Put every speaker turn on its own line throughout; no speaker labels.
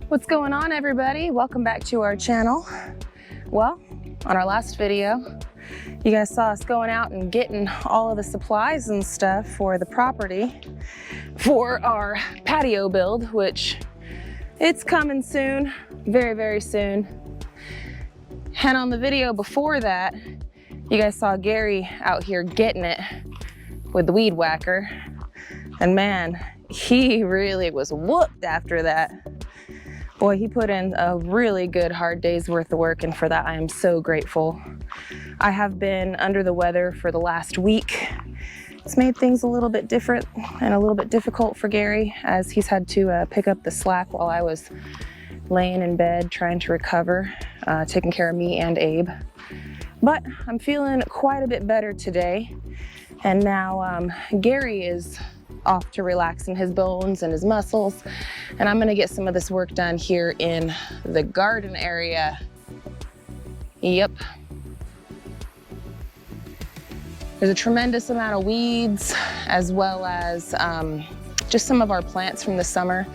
What's going on, everybody? Welcome back to our channel. Well, on our last video, you guys saw us going out and getting all of the supplies and stuff for the property for our patio build, which it's coming soon, very, very soon. And on the video before that, you guys saw Gary out here getting it with the weed whacker. And man, he really was whooped after that. Boy, he put in a really good hard day's worth of work, and for that I am so grateful. I have been under the weather for the last week. It's made things a little bit different and a little bit difficult for Gary, as he's had to pick up the slack while I was laying in bed trying to recover, taking care of me and Abe. But I'm feeling quite a bit better today, and now Gary is off to relaxing his bones and his muscles, and I'm gonna get some of this work done here in the garden area. Yep. There's a tremendous amount of weeds, as well as just some of our plants from the summer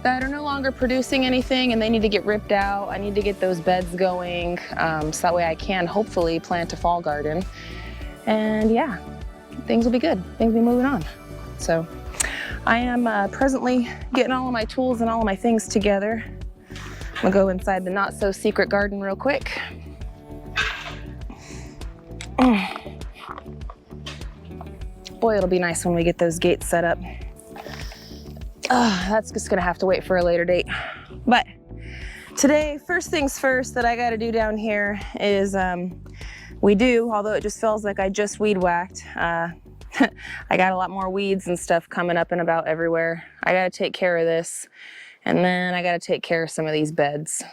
that are no longer producing anything, and they need to get ripped out. I need to get those beds going, so that way I can hopefully plant a fall garden. And yeah, things will be good. Things will be moving on. So I am presently getting all of my tools and all of my things together. I'm gonna go inside the not so secret garden real quick. Boy, it'll be nice when we get those gates set up. That's just gonna have to wait for a later date. But today, first things first that I gotta do down here is, although it just feels like I just weed whacked, I got a lot more weeds and stuff coming up and about everywhere. I gotta take care of this, and then I gotta take care of some of these beds.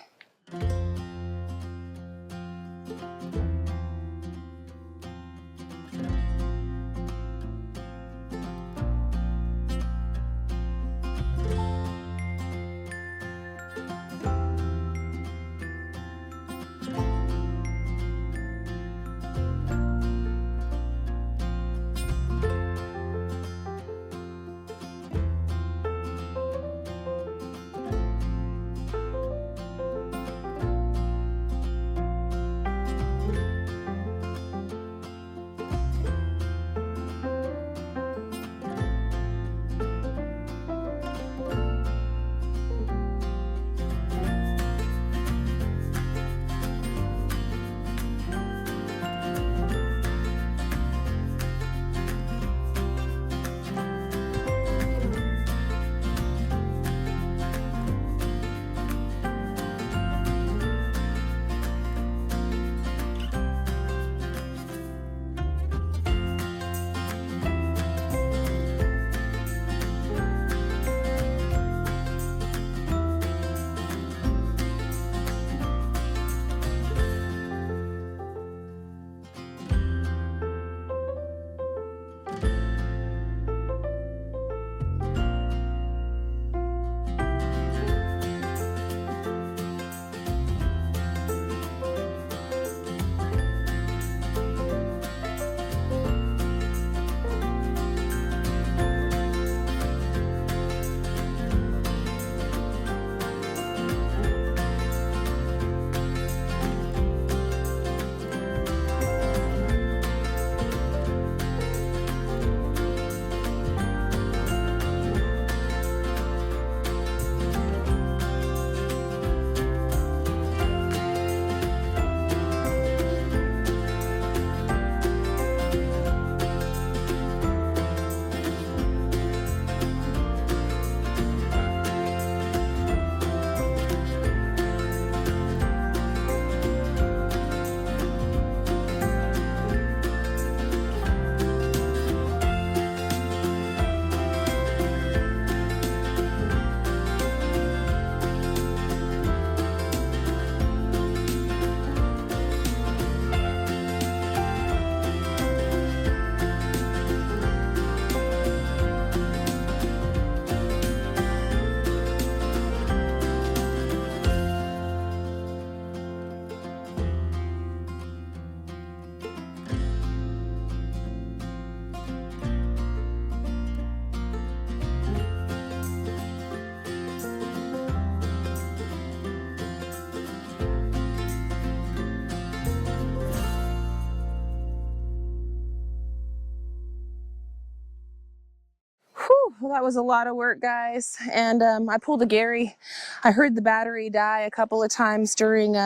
well, that was a lot of work, guys. And I pulled a Gary. I heard the battery die a couple of times during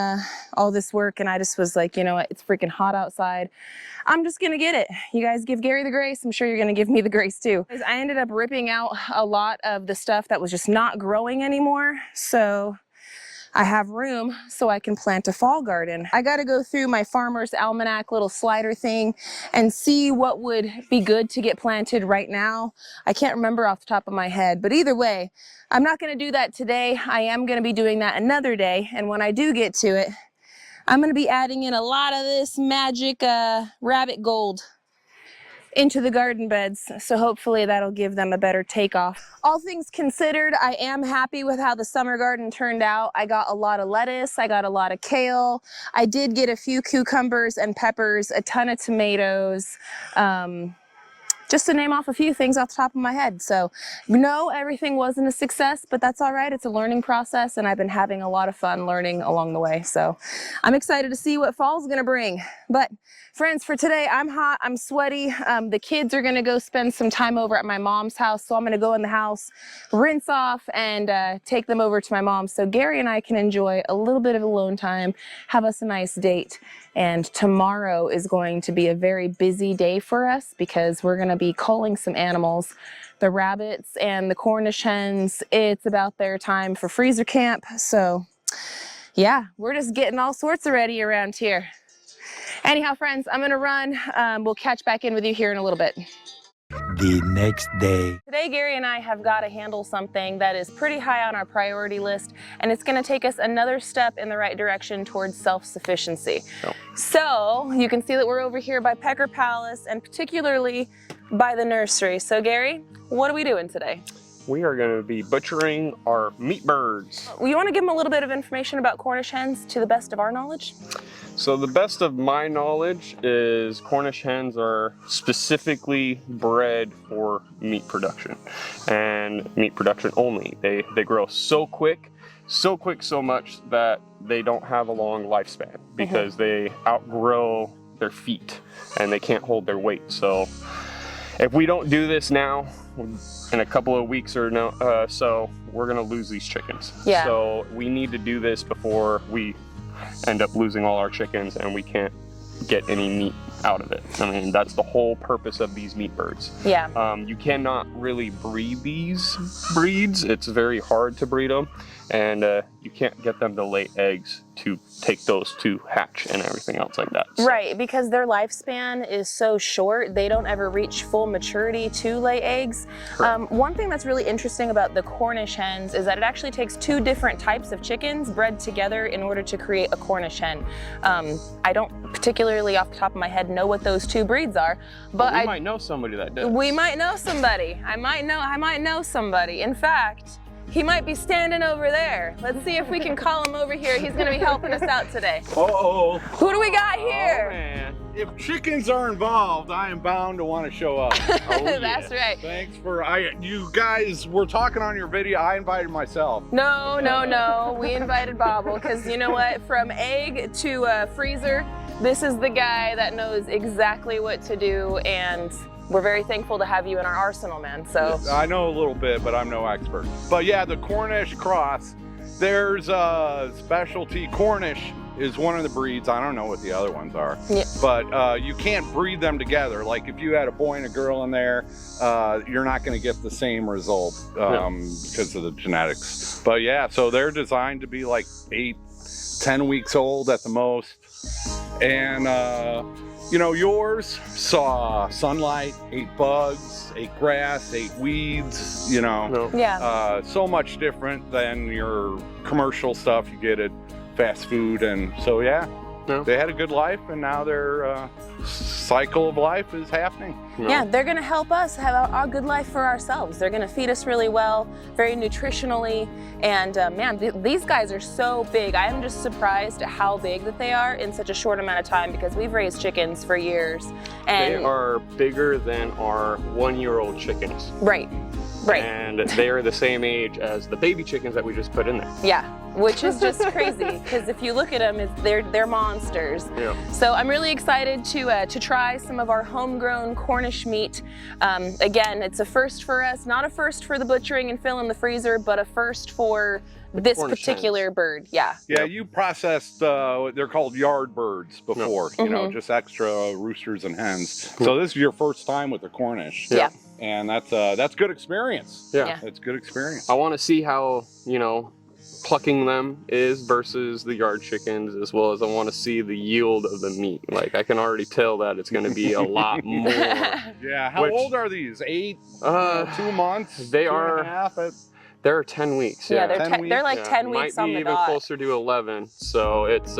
all this work, and I just was like, you know what, it's freaking hot outside. I'm just gonna get it. You guys give Gary the grace. I'm sure you're gonna give me the grace too. I ended up ripping out a lot of the stuff that was just not growing anymore. So I have room so I can plant a fall garden. I got to go through my Farmer's Almanac little slider thing and see what would be good to get planted right now. I can't remember off the top of my head, but either way, I'm not going to do that today. I am going to be doing that another day. And when I do get to it, I'm going to be adding in a lot of this magic rabbit gold into the garden beds, so hopefully that'll give them a better takeoff. All things considered, I am happy with how the summer garden turned out. I got a lot of lettuce, I got a lot of kale, I did get a few cucumbers and peppers, a ton of tomatoes, just to name off a few things off the top of my head. So no, everything wasn't a success, but that's all right. It's a learning process, and I've been having a lot of fun learning along the way. So I'm excited to see what fall's gonna bring. But friends, for today, I'm hot, I'm sweaty. The kids are gonna go spend some time over at my mom's house. So I'm gonna go in the house, rinse off, and take them over to my mom's. So Gary and I can enjoy a little bit of alone time, have us a nice date. And tomorrow is going to be a very busy day for us because we're gonna be culling some animals. The rabbits and the Cornish hens, it's about their time for freezer camp. So yeah, we're just getting all sorts of ready around here. Anyhow, friends, I'm gonna run. We'll catch back in with you here in a little bit.
The next day.
Today, Gary and I have got to handle something that is pretty high on our priority list, and it's going to take us another step in the right direction towards self-sufficiency. Oh. So you can see that we're over here by Pecker Palace, and particularly by the nursery. So Gary, what are we doing today?
We are going to be butchering our meat birds.
You want to give them a little bit of information about Cornish hens to the best of our knowledge?
So the best of my knowledge is Cornish hens are specifically bred for meat production and meat production only. They grow so quick, so much that they don't have a long lifespan because they outgrow their feet and they can't hold their weight. So if we don't do this now, in a couple of weeks or so, we're gonna lose these chickens.
Yeah.
So we need to do this before we end up losing all our chickens and we can't get any meat out of it. I mean, that's the whole purpose of these meat birds.
Yeah.
You cannot really breed these breeds. It's very hard to breed them, and you can't get them to lay eggs to take those to hatch and everything else like that. So.
Right, because their lifespan is so short, they don't ever reach full maturity to lay eggs. One thing that's really interesting about the Cornish hens is that it actually takes two different types of chickens bred together in order to create a Cornish hen. I don't particularly off the top of my head know what those two breeds are, but
we might know somebody that does.
We might know somebody. I might know somebody. In fact, he might be standing over there. Let's see if we can call him over here. He's gonna be helping us out today.
Uh-oh.
Who do we got here?
Oh, man.
If chickens are involved, I am bound to want to show up.
That's right.
Thanks for, you guys were talking on your video. I invited myself.
No. We invited Bobble because you know what? From egg to freezer, this is the guy that knows exactly what to do, and we're very thankful to have you in our arsenal, man. So
I know a little bit, but I'm no expert. But yeah, the Cornish cross, there's a specialty. Cornish is one of the breeds. I don't know what the other ones are, yeah. But you can't breed them together. Like if you had a boy and a girl in there, you're not going to get the same result because of the genetics. But yeah, so they're designed to be like 8-10 weeks old at the most. And you know, yours saw sunlight, ate bugs, ate grass, ate weeds, you know.
Yeah.
So much different than your commercial stuff you get at fast food. And so, yeah, they had a good life, and now their cycle of life is happening.
Yeah, they're gonna help us have a good life for ourselves. They're gonna feed us really well, very nutritionally, and man, these guys are so big. I am just surprised at how big that they are in such a short amount of time because we've raised chickens for years. And
they are bigger than our 1-year-old chickens.
Right. Right.
And they are the same age as the baby chickens that we just put in there.
Yeah, which is just crazy because if you look at them, they're monsters.
Yeah.
So I'm really excited to try some of our homegrown Cornish meat. Again, it's a first for us, not a first for the butchering and fill in the freezer, but a first for this
Cornish
particular
hens.
bird. Yeah.
Yeah, you processed, they're called yard birds before, you know, just extra roosters and hens. So this is your first time with the Cornish.
Yeah.
And that's good experience.
Yeah.
It's good experience.
I want to see how, you know, plucking them is versus the yard chickens, as well as I want to see the yield of the meat. Like, I can already tell that it's going to be a lot more.
Yeah, how old are these? 8, 2 months?
They
2.5?
They're 10 weeks.
Yeah,
Yeah,
they're like 10 weeks on the
might be even
dot.
closer to 11. So it's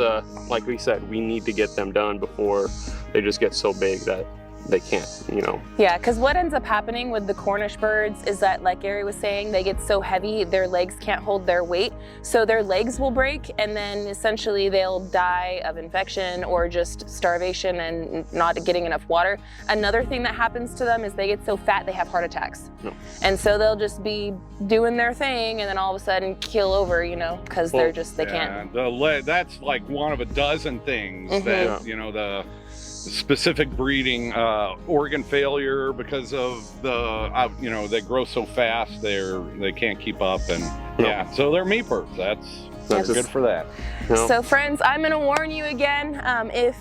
like we said, we need to get them done before they just get so big that they can't, you know.
Yeah, because what ends up happening with the Cornish birds is that, like Gary was saying, they get so heavy, their legs can't hold their weight. So their legs will break, and then essentially they'll die of infection or just starvation and not getting enough water. Another thing that happens to them is they get so fat they have heart attacks.
No.
And so they'll just be doing their thing and then all of a sudden keel over, you know, because they're just, they can't.
That's like one of a dozen things that, you know, the specific breeding, organ failure because of the, you know, they grow so fast, they can't keep up, and yeah, so they're meat birds. That's good for that.
No.
So friends, I'm gonna warn you again, if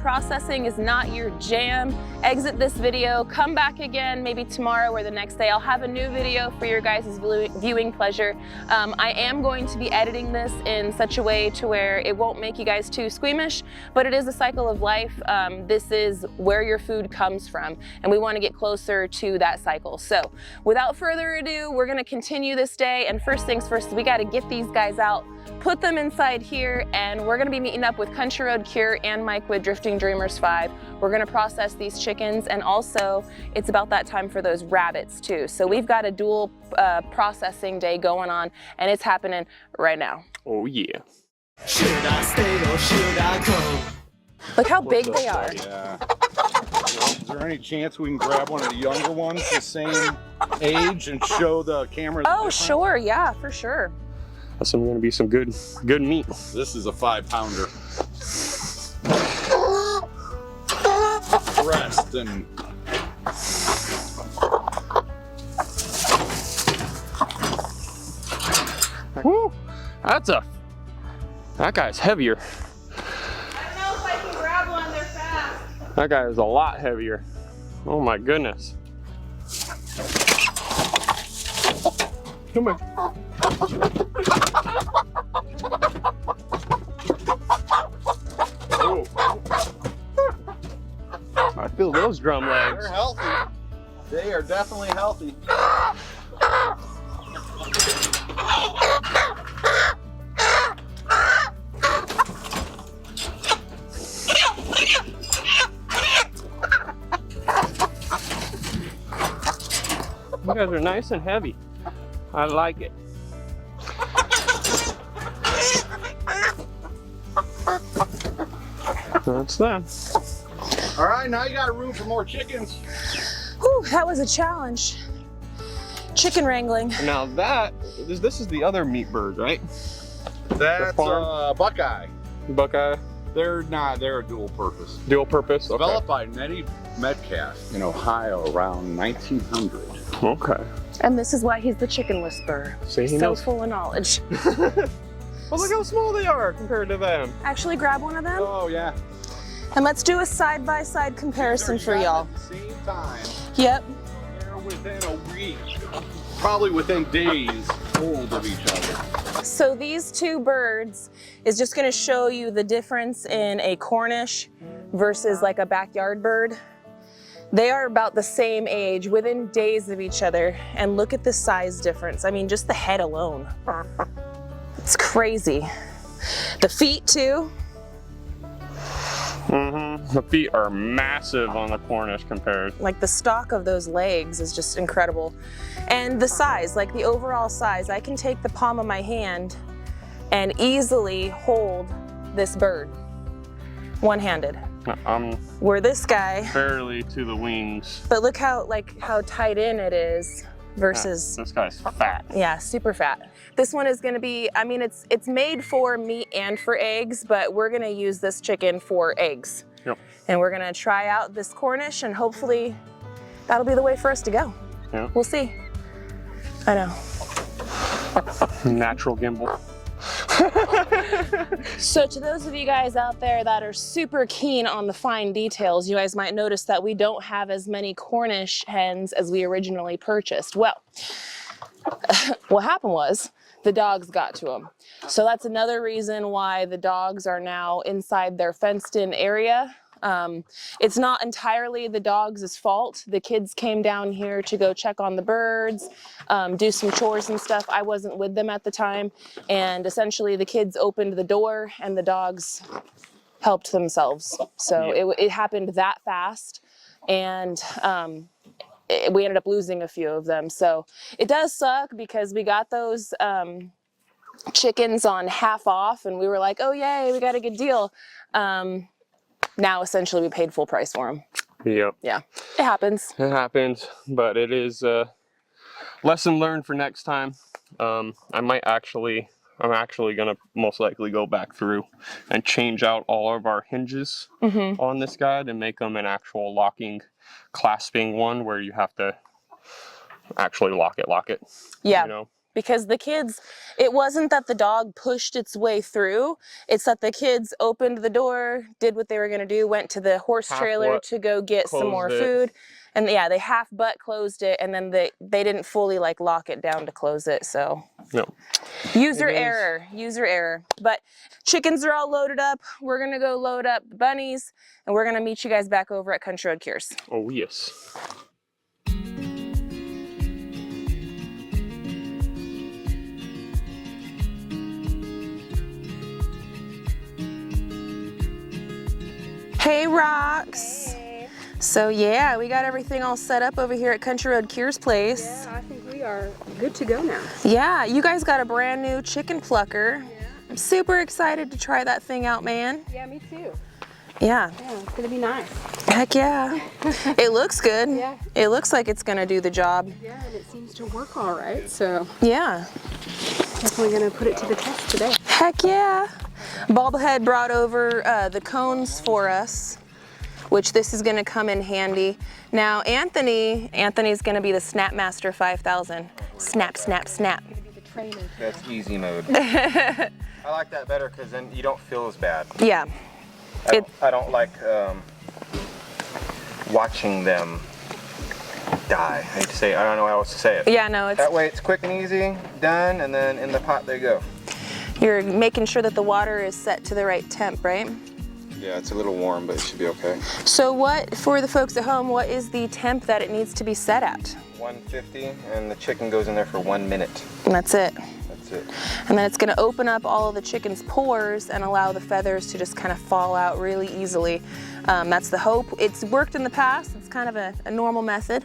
processing is not your jam, exit this video, come back again, maybe tomorrow or the next day. I'll have a new video for your guys' viewing pleasure. I am going to be editing this in such a way to where it won't make you guys too squeamish, but it is a cycle of life. This is where your food comes from, and we wanna get closer to that cycle. So without further ado, we're gonna continue this day, and first things first, we gotta get these guys out, put them inside here, and we're gonna be meeting up with Country Road Cure and Mike with Drifting Dreamers 5. We're gonna process these chickens, and also it's about that time for those rabbits too. So we've got a dual processing day going on, and it's happening right now.
Oh yeah.
Should I stay or should I go?
Look how big they are.
Yeah. Is there any chance we can grab one of the younger ones the same age and show the camera the
Oh,
difference?
sure, yeah, for sure.
That's going to be some good meat.
This is a 5-pounder. Breast and
Woo! That guy's heavier.
I don't know if I can grab one, they're fast.
That guy is a lot heavier. Oh my goodness. Come on. Oh. I feel those drum legs.
they're healthy. They are definitely healthy.
You guys are nice and heavy. I like it. That's that.
All right, now you got room for more chickens.
Whew, that was a challenge. Chicken wrangling.
Now this is the other meat bird, right?
That's
farm?
Buckeye.
Buckeye,
They're a dual purpose.
dual purpose. Okay.
Developed by Nettie Metcalf in Ohio around 1900.
Okay.
And this is why he's the chicken whisperer.
See, he
So
knows.
full of knowledge.
Well, look how small they are compared to them.
Actually grab one of them,
Oh yeah.
and let's do a side-by-side comparison for y'all.
At the same time.
Yep.
They're within a week, probably within days old of each other.
So these two birds is just gonna show you the difference in a Cornish versus like a backyard bird. They are about the same age, within days of each other, and look at the size difference. I mean, just the head alone. It's crazy. The feet too.
The feet are massive on the Cornish compared.
Like the stock of those legs is just incredible. And the size, like the overall size, I can take the palm of my hand and easily hold this bird one-handed.
I'm
Where this guy,
barely to the wings.
but look how tight in it is. versus
this guy's fat.
yeah, super fat. This one is gonna be, I mean, it's made for meat and for eggs, but we're gonna use this chicken for eggs.
Yep.
And we're gonna try out this Cornish and hopefully that'll be the way for us to go.
Yeah.
We'll see. I know.
Natural gimbal.
So to those of you guys out there that are super keen on the fine details, you guys might notice that we don't have as many Cornish hens as we originally purchased. Well, what happened was the dogs got to them. So that's another reason why the dogs are now inside their fenced-in area. It's not entirely the dogs' fault. The kids came down here to go check on the birds, do some chores and stuff. I wasn't with them at the time. And essentially the kids opened the door and the dogs helped themselves. So it happened that fast. And we ended up losing a few of them. So it does suck because we got those chickens on half off and we were like, oh yay, we got a good deal. Now essentially we paid full price for them.
Yep.
Yeah, it happens.
It happens, but it is a lesson learned for next time. I'm actually gonna most likely go back through and change out all of our hinges on this guide and make them an actual locking, clasping one where you have to actually lock it.
Yeah.
You know?
Because the kids, it wasn't that the dog pushed its way through, it's that the kids opened the door, did what they were gonna do, went to the horse trailer to go get some more food. And yeah, they half butt closed it and then they didn't fully like lock it down to close it, so.
No.
User error. But chickens are all loaded up. We're gonna go load up the bunnies and we're gonna meet you guys back over at Country Road Cures.
Oh yes.
Hey Rox.
Hey.
So yeah, we got everything all set up over here at Country Road Cures place.
Yeah, I think we are good to go now.
Yeah, you guys got a brand new chicken plucker.
Yeah.
I'm super excited to try that thing out, man.
Yeah, me too.
Yeah.
Yeah, it's gonna be nice.
Heck yeah. It looks good.
Yeah.
It looks like it's gonna do the job.
Yeah, and it seems to work all right, so
Yeah.
definitely gonna put it to the test today.
Heck yeah. Bobblehead brought over the cones for us, which this is gonna come in handy. Now Anthony's gonna be the Snapmaster 5000. Snap, snap, snap.
The trainer.
That's easy mode. I like that better because then you don't feel as bad.
Yeah.
I don't like watching them die. I hate to say it. I don't know how else to say it.
Yeah, no,
That way it's quick and easy, done, and then in the pot they go.
you're making sure that the water is set to the right temp, right?
Yeah, it's a little warm, but it should be okay.
So for the folks at home, what is the temp that it needs to be set at?
150, and the chicken goes in there for 1 minute.
And that's it.
That's it.
And then it's gonna open up all of the chicken's pores and allow the feathers to just kind of fall out really easily. That's the hope. It's worked in the past. It's kind of a normal method.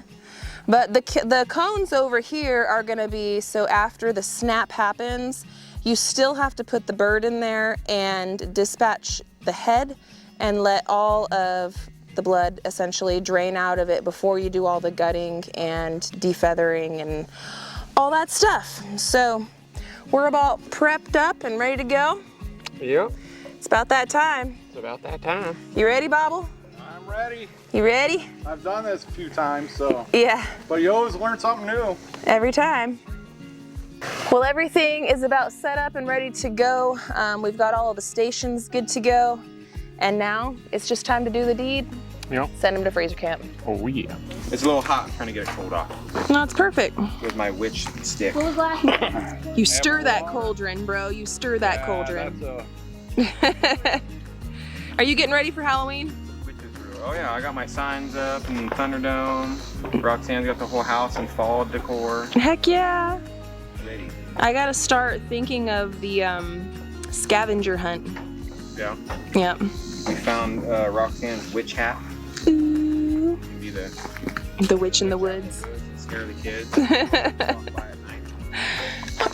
But the cones over here are gonna be, so after the snap happens, you still have to put the bird in there and dispatch the head and let all of the blood essentially drain out of it before you do all the gutting and defeathering and all that stuff. So we're about prepped up and ready to go.
Yep.
It's about that time.
It's about that time.
You ready, Bobble?
I'm ready.
You ready?
I've done this a few times, so.
Yeah,
But you always learn something new.
every time. Well, everything is about set up and ready to go. We've got all of the stations good to go. And now it's just time to do the deed.
Yep.
Send them to freezer camp.
Oh yeah.
It's a little hot. I'm trying to get it cold off
No, it's perfect.
with my witch stick.
You stir that cauldron, bro. You stir that cauldron. Are you getting ready for Halloween?
Oh yeah, I got my signs up and Thunderdome. Roxanne's got the whole house in fall decor.
Heck yeah.
Ready.
I gotta start thinking of the scavenger hunt.
Yeah.
Yep.
We found Roxanne's witch hat.
Ooh.
Can be the
The witch in the woods.
scare the kids.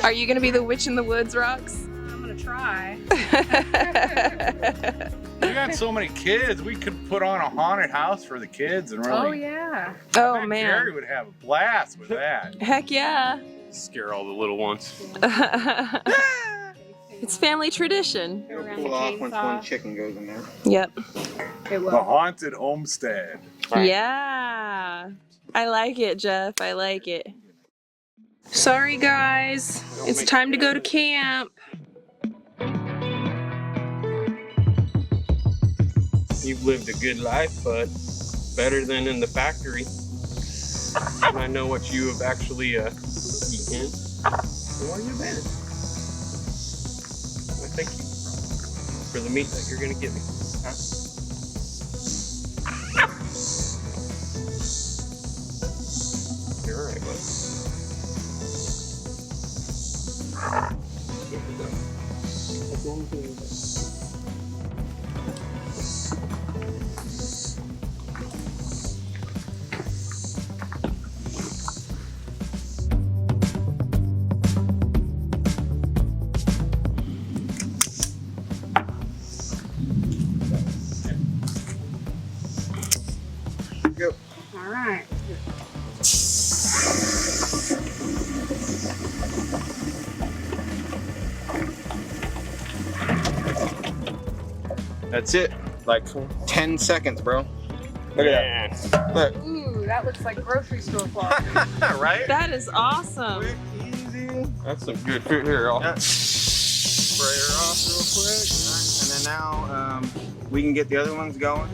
Are you gonna be the witch in the woods, Rox?
I'm gonna try.
We got so many kids. We could put on a haunted house for the kids and really.
Oh yeah.
Oh
I bet
man.
Gary would have a blast with that.
Heck yeah.
Scare all the little ones.
It's family tradition.
It'll
Around
cool
the
off once
chainsaw.
one chicken goes in there.
Yep.
It
The
will.
haunted homestead.
Yeah. I like it, Jeff. I like it. Sorry, guys. It's time to go to camp.
You've lived a good life, but better than in the factory. And I know what you have actually eaten. Where you been? Well, thank you for the meat that you're gonna give me. Huh? You're all right, bud. As long as you're
All right.
That's it. Like 10 seconds, bro. Look at that. Look.
Ooh, that looks like grocery store cloth.
Right?
That is awesome.
Quick, easy.
That's some good food here.
Yeah. Spray her off real quick. And then now we can get the other ones going.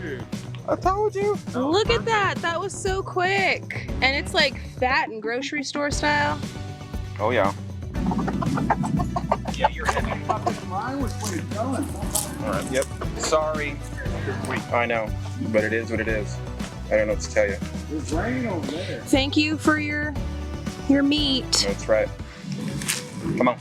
I told you.
Look at that. That was so quick. And it's like fat and grocery store style.
Oh yeah.
Yeah, you're heavy fucking line with what it's going.
All right. Yep. Sorry. I know, but it is what it is. I don't know what to tell you.
There's rain over there.
Thank you for your meat.
That's right. Come on.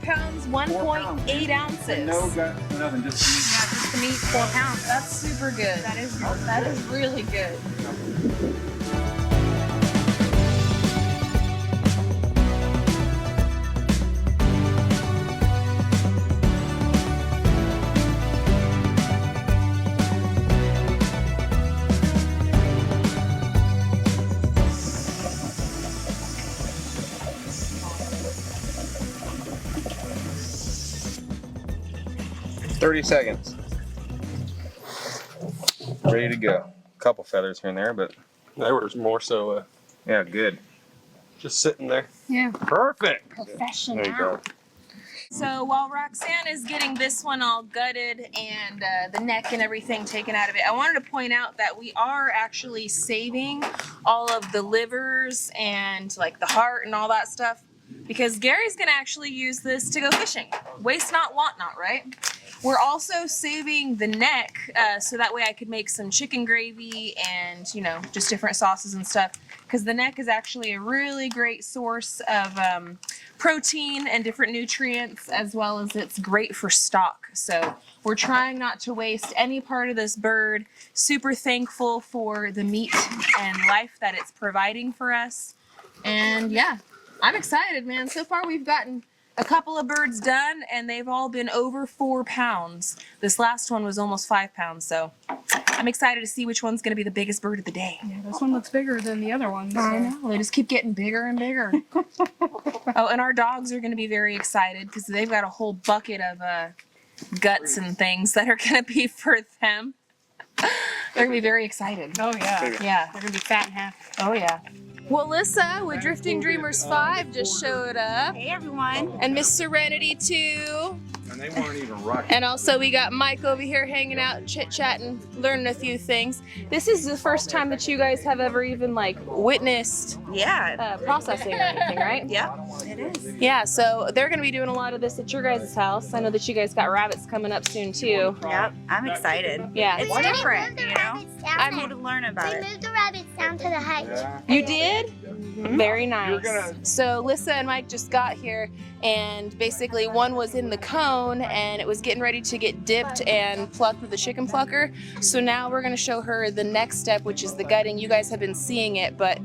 Pounds, 1.8 ounces.
No guts, nothing, just meat.
Yeah, just the meat, 4 pounds.
That's super good.
That is
That is really good.
$30 seconds. Ready to go. Couple feathers here and there, but
They were more so
yeah, good.
just sitting there.
Yeah.
Perfect.
Professional.
There you go.
So while Roxanne is getting this one all gutted and the neck and everything taken out of it, I wanted to point out that we are actually saving all of the livers and like the heart and all that stuff because Gary's gonna actually use this to go fishing. Waste not, want not, right? We're also saving the neck so that way I could make some chicken gravy and, you know, just different sauces and stuff. Because the neck is actually a really great source of protein and different nutrients, as well as it's great for stock. So we're trying not to waste any part of this bird. Super thankful for the meat and life that it's providing for us. And yeah, I'm excited, man. So far we've gotten a couple of birds done and they've all been over 4 pounds. This last one was almost 5 pounds, so I'm excited to see which one's gonna be the biggest bird of the day.
Yeah, this one looks bigger than the other ones.
I know, they just keep getting bigger and bigger. Oh, and our dogs are gonna be very excited because they've got a whole bucket of guts and things that are gonna be for them. They're gonna be very excited.
Oh yeah.
Yeah.
They're gonna be fat and happy.
Oh yeah. Well, Alyssa with Drifting Dreamers 5 just showed up.
Hey everyone.
And Miss Serenity too.
And they weren't even rushing.
And also we got Mike over here hanging out, chit-chatting, learning a few things. This is the first time that you guys have ever even like witnessed processing or anything, right?
Yeah, it is.
Yeah, so they're gonna be doing a lot of this at your guys' house. I know that you guys got rabbits coming up soon too.
Yep, I'm excited.
Yeah.
It's different, you know? I'm here to learn about
We
it.
moved the rabbits down to the hutch.
You did? Very nice. So Lissa and Mike just got here, and basically one was in the cone and it was getting ready to get dipped and plucked with the chicken plucker. So now we're gonna show her the next step, which is the gutting. You guys have been seeing it, but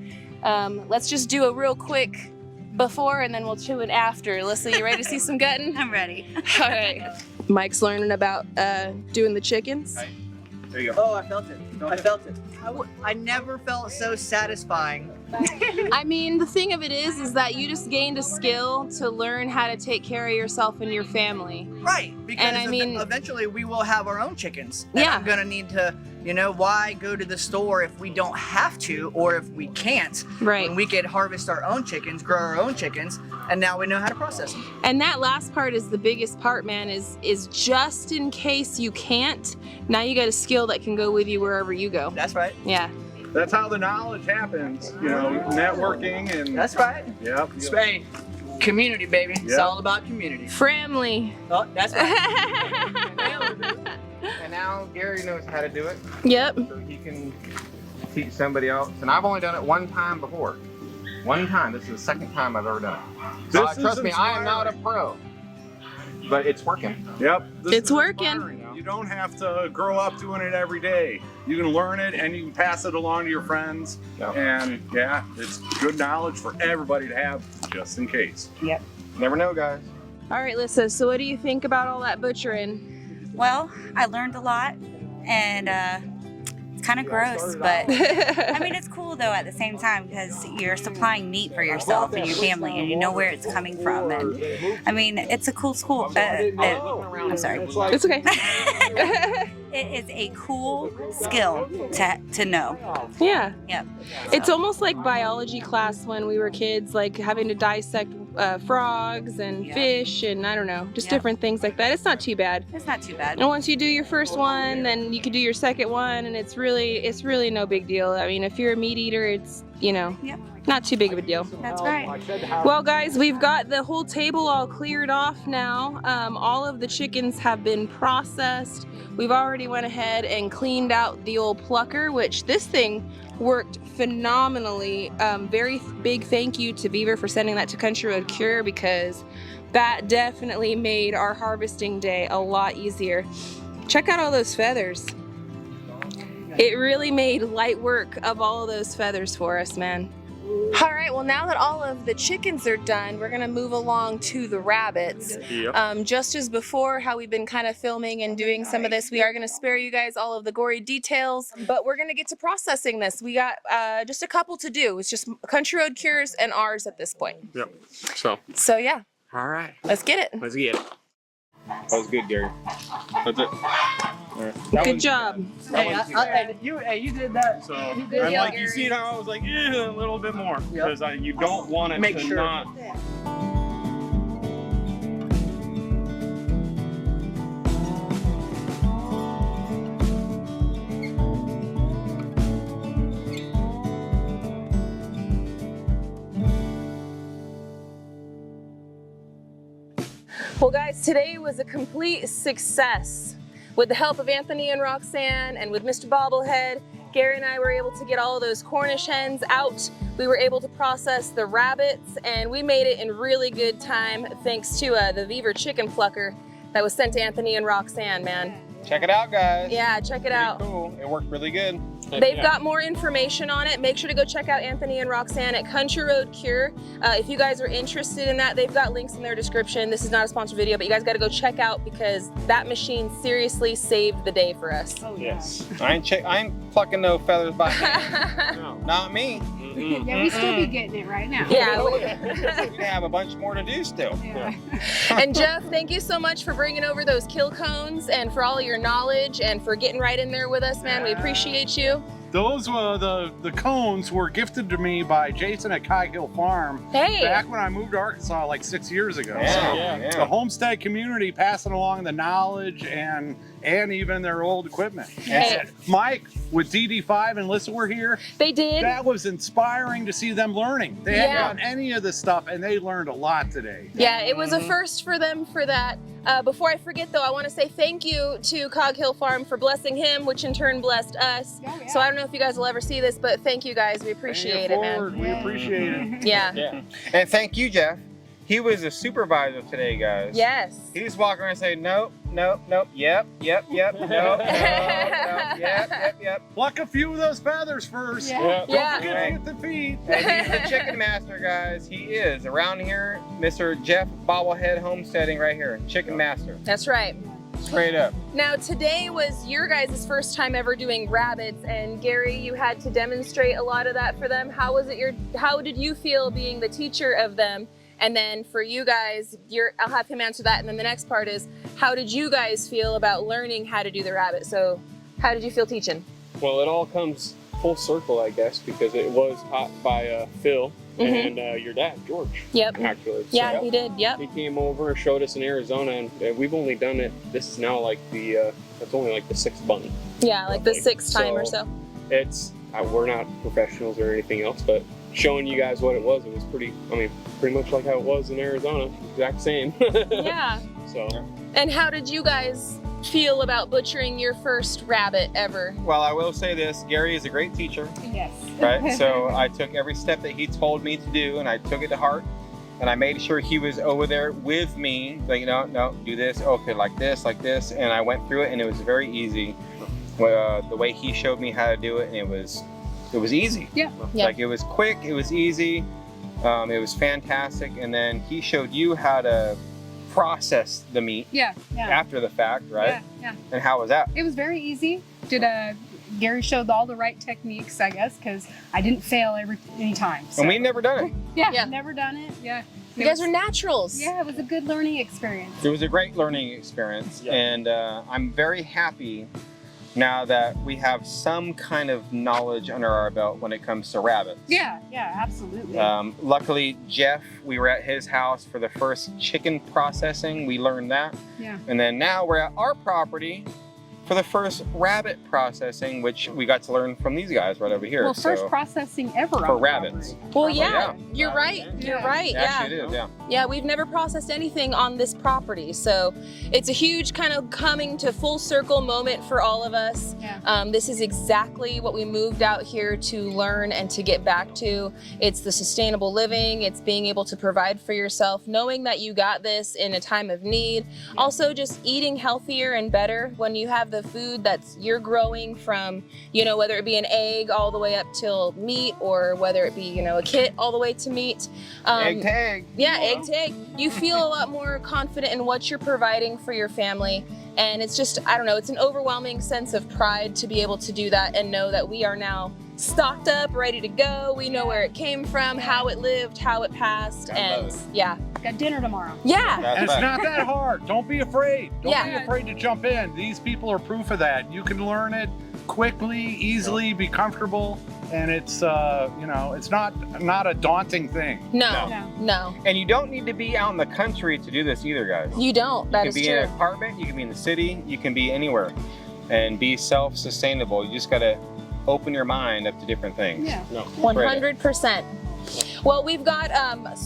let's just do a real quick before and then we'll chew it after. Lissa, you ready to see some gutting?
I'm ready.
All right. Mike's learning about doing the chickens.
There you go.
Oh, I felt it. I felt it. I never felt so satisfying.
I mean, the thing of it is that you just gained a skill to learn how to take care of yourself and your family.
Right, because
And I mean-
eventually we will have our own chickens. And
Yeah.
I'm gonna need to, you know, why go to the store if we don't have to, or if we can't?
Right.
When we could harvest our own chickens, grow our own chickens, and now we know how to process them.
And that last part is the biggest part, man, is just in case you can't, now you got a skill that can go with you wherever you go.
That's right.
Yeah.
That's how the knowledge happens, you know, networking and.
That's right.
Yep.
Hey, community, baby. It's
Yeah.
all about community.
Family.
Oh, that's right.
And now Gary knows how to do it,
Yep.
so he can teach somebody else. And I've only done it one time before. One time. This is the second time I've ever done it. So
This is
trust me, I am not a
inspiring.
pro. But it's working.
Yep. This
It's
is
working.
inspiring. You don't have to grow up doing it every day. You can learn it and you can pass it along to your friends.
Yep.
And yeah, it's good knowledge for everybody to have just in case.
Yep.
Never know, guys.
All right, Lissa, so what do you think about all that butchering?
Well, I learned a lot, and it's kind of gross, but I mean, it's cool though at the same time because you're supplying meat for yourself and your family, and you know where it's coming from. And I mean, it's a cool school. I'm sorry.
It's okay.
It is a cool skill to know.
Yeah.
Yep.
It's almost like biology class when we were kids, like having to dissect frogs and
Yeah.
fish and I don't know, just
Yeah.
different things like that. It's not too bad.
It's not too bad.
And once you do your first one, then you can do your second one, and it's really no big deal. I mean, if you're a meat eater, it's, you know,
Yep.
not too big of a deal.
That's right.
Well, guys, we've got the whole table all cleared off now. All of the chickens have been processed. We've already went ahead and cleaned out the old plucker, which this thing worked phenomenally. Very big thank you to Beaver for sending that to Country Road Cure, because that definitely made our harvesting day a lot easier. Check out all those feathers. It really made light work of all of those feathers for us, man. All right, well, now that all of the chickens are done, we're gonna move along to the rabbits.
Yep.
Just as before, how we've been kind of filming and doing some of this, we are gonna spare you guys all of the gory details, but we're gonna get to processing this. We got just a couple to do. It's just Country Road Cures and ours at this point.
Yep. So,
Yeah,
all right.
let's get it.
Let's get it. That was good, Gary. That's it. All right.
Good job.
Hey, you did that.
So,
You
and
did
like you see how I was like, a little bit more, because you don't want it
Make
to
sure.
not.
Well, guys, today was a complete success. With the help of Anthony and Roxanne and with Mr. Bobblehead, Gary and I were able to get all of those Cornish hens out. We were able to process the rabbits, and we made it in really good time thanks to the Beaver chicken plucker that was sent to Anthony and Roxanne, man.
Check it out, guys.
Yeah, check it out.
Cool. It worked really good.
They've got more information on it. Make sure to go check out Anthony and Roxanne at Country Road Cure. If you guys are interested in that, they've got links in their description. This is not a sponsored video, but you guys got to go check out, because that machine seriously saved the day for us.
Yes. I ain't plucking no feathers by hand. No, not me.
Yeah, we still be getting it right now.
Yeah.
We have a bunch more to do still.
Yeah.
And Jeff, thank you so much for bringing over those kill cones and for all your knowledge and for getting right in there with us, man. We appreciate you.
Those the cones were gifted to me by Jason at Cog Hill Farm
Hey.
back when I moved to Arkansas like 6 years ago.
Yeah,
So the homestead community passing along the knowledge and even their old equipment.
Hey.
And Mike with DD5 and Lissa were here.
They did.
That was inspiring to see them learning. They hadn't done any of this stuff and they learned a lot today.
Yeah, it was a first for them for that. Before I forget though, I want to say thank you to Cog Hill Farm for blessing him, which in turn blessed us.
Oh, yeah.
So I don't know if you guys will ever see this, but thank you guys. We appreciate it, man.
We appreciate it.
Yeah.
And thank you, Jeff. He was a supervisor today, guys.
Yes.
He just walked around and say, nope, nope, nope, yep, nope, nope, yep.
Pluck a few of those feathers first.
Yeah.
Yeah.
Don't forget to get the feet.
And he's the chicken master, guys. He is. Around here, Mr. Jeff Bobblehead Homesteading right here. Chicken master.
That's right.
Straight up.
Now today was your guys' first time ever doing rabbits, and Gary, you had to demonstrate a lot of that for them. How was it how did you feel being the teacher of them? And then for you guys, I'll have him answer that. And then the next part is, how did you guys feel about learning how to do the rabbit? So how did you feel teaching?
Well, it all comes full circle, I guess, because it was taught by Phil and your dad, George.
Yep.
Actually.
Yeah, he did. Yep.
He came over and showed us in Arizona, and we've only done it. This is now like that's only like the 6th bunny.
Yeah, like the 6th time or so.
It's we're not professionals or anything else, but showing you guys what it was pretty much like how it was in Arizona, exact same.
Yeah.
So.
And how did you guys feel about butchering your first rabbit ever?
Well, I will say this, Gary is a great teacher.
Yes.
Right? So I took every step that he told me to do and I took it to heart. And I made sure he was over there with me, like, no, do this, okay, like this. And I went through it and it was very easy. The way he showed me how to do it, and it was easy.
Yeah.
Like it was quick, it was easy, it was fantastic. And then he showed you how to process the meat after the fact, right?
Yeah.
And how was that?
It was very easy. Gary showed all the right techniques, I guess, because I didn't fail any time. So.
And we've never done it.
Yeah, never done it. Yeah.
You guys are naturals.
Yeah, it was a good learning experience.
It was a great learning experience, and I'm very happy now that we have some kind of knowledge under our belt when it comes to rabbits.
Yeah, absolutely.
Luckily, Jeff, we were at his house for the first chicken processing. We learned that. Yeah. And then now we're at our property for the first rabbit processing, which we got to learn from these guys right over here.
Well, first processing ever
for rabbits.
Well, yeah, you're right. You're right.
Actually, it is, yeah.
Yeah, we've never processed anything on this property, so it's a huge kind of coming to full circle moment for all of us. Yeah. This is exactly what we moved out here to learn and to get back to. It's the sustainable living. It's being able to provide for yourself, knowing that you got this in a time of need. Yeah. Also, just eating healthier and better when you have the food that's you're growing from, whether it be an egg all the way up till meat, or whether it be, a kit all the way to meat.
Egg to egg.
Yeah, egg to egg. You feel a lot more confident in what you're providing for your family. And it's just, I don't know, it's an overwhelming sense of pride to be able to do that and know that we are now stocked up, ready to go. We know where it came from, how it lived, how it passed, and yeah.
Got dinner tomorrow.
Yeah.
And it's not that hard. Don't be afraid. Don't be afraid to jump in. These people are proof of that. You can learn it quickly, easily, be comfortable, and it's it's not a daunting thing.
No.
And you don't need to be out in the country to do this either, guys.
You don't. That is true.
You can be in an apartment, you can be in the city, you can be anywhere, and be self-sustainable. You just gotta open your mind up to different things.
Yeah.
100%. Well, we've got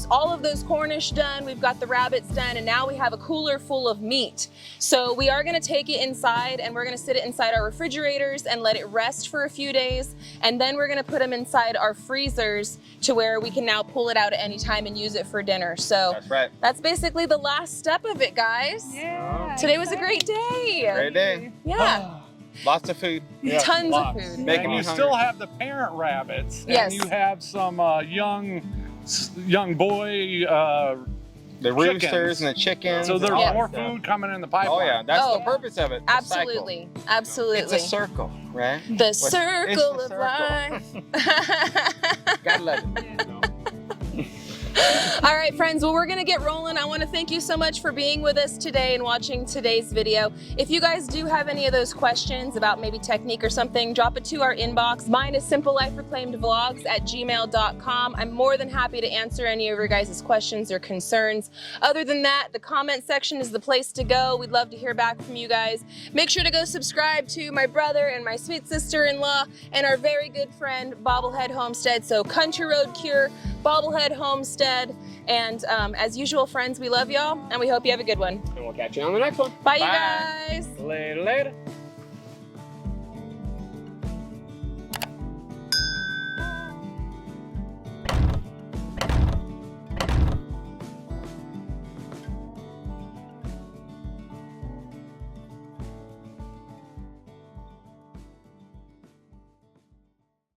all of those Cornish done, we've got the rabbits done, and now we have a cooler full of meat. So we are gonna take it inside and we're gonna sit it inside our refrigerators and let it rest for a few days. And then we're gonna put them inside our freezers to where we can now pull it out at any time and use it for dinner. So
that's right.
That's basically the last step of it, guys.
Yeah.
Today was a great day.
Great day.
Yeah.
Lots of food.
Tons of food.
And you still have the parent rabbits.
Yes.
And you have some young boy
the roosters and the chickens.
So there's more food coming in the pipeline.
Oh yeah, that's the purpose of it.
Absolutely. Absolutely.
It's a circle, right?
The circle of life.
Gotta love it.
All right, friends, well, we're gonna get rolling. I wanna thank you so much for being with us today and watching today's video. If you guys do have any of those questions about maybe technique or something, drop it to our inbox. Mine is SimpleLifeReclaimedVlogs@gmail.com. I'm more than happy to answer any of your guys' questions or concerns. Other than that, the comment section is the place to go. We'd love to hear back from you guys. Make sure to go subscribe to my brother and my sweet sister-in-law and our very good friend, Bobblehead Homestead. So Country Road Cure, Bobblehead Homestead, and as usual, friends, we love y'all and we hope you have a good one.
And we'll catch you on the next one.
Bye. You guys.
Later, later.